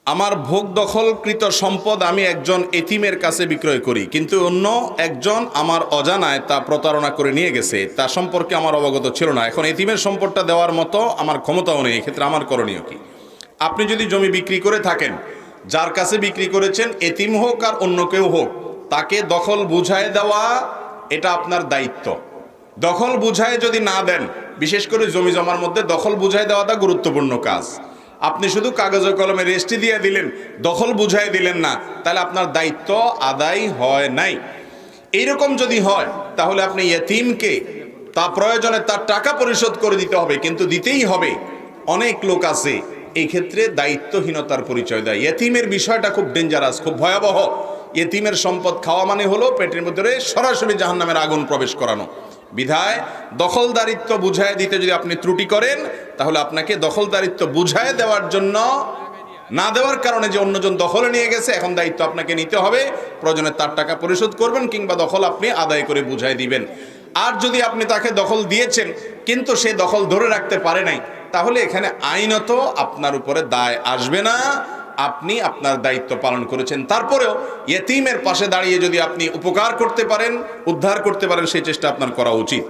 আমার ভোগ দখলকৃত সম্পদ আমি একজন এতিমের কাছে বিক্রয় করি, কিন্তু অন্য একজন আমার অজানায় তা প্রতারণা করে নিয়ে গেছে, তা সম্পর্কে আমার অবগত ছিল না। এখন এতিমের সম্পদটা দেওয়ার মতো আমার ক্ষমতাও নেই, এক্ষেত্রে আমার করণীয় কি? আপনি যদি জমি বিক্রি করে থাকেন, যার কাছে বিক্রি করেছেন, এতিম হোক আর অন্য কেউ হোক, তাকে দখল বুঝায় দেওয়া এটা আপনার দায়িত্ব। দখল বুঝায় যদি না দেন, বিশেষ করে জমি জমার মধ্যে দখল বুঝায় দেওয়াটা গুরুত্বপূর্ণ কাজ। আপনি শুধু কাগজে কলমে রেজিস্ট্রি দিয়ে দিলেন, দখল বুঝাই দিলেন না, তাহলে আপনার দায়িত্ব আদায় হয় নাই। এইরকম যদি হয় তাহলে আপনি ইয়েতিমকে তা প্রয়োজনে তার টাকা পরিশোধ করে দিতে হবে, কিন্তু দিতেই হবে। অনেক লোক আছে এই ক্ষেত্রে দায়িত্বহীনতার পরিচয় দেয়। ইয়েতিমের বিষয়টা খুব ডেঞ্জারাস, খুব ভয়াবহ। ইয়েতিমের সম্পদ খাওয়া মানে হলো পেটের মধ্যে সরাসরি জাহান্নামের আগুন প্রবেশ করানো। বিধায় দখলদারিত্ব বুঝায় দিতে যদি আপনি ত্রুটি করেন, তাহলে আপনাকে দখলদারিত্ব বুঝায় দেওয়ার জন্য না দেওয়ার কারণে যে অন্যজন দখলে নিয়ে গেছে, এখন দায়িত্ব আপনাকে নিতে হবে। প্রয়োজনে তার টাকা পরিশোধ করবেন, কিংবা দখল আপনি আদায় করে বুঝাই দিবেন। আর যদি আপনি তাকে দখল দিয়েছেন কিন্তু সে দখল ধরে রাখতে পারে নাই, তাহলে এখানে আইনত আপনার উপরে দায় আসবে না। আপনি আপনার দায়িত্ব পালন করেছেন, তারপরেও ইয়েতিমের পাশে দাঁড়িয়ে যদি আপনি উপকার করতে পারেন, উদ্ধার করতে পারেন, সেই চেষ্টা আপনার করা উচিত।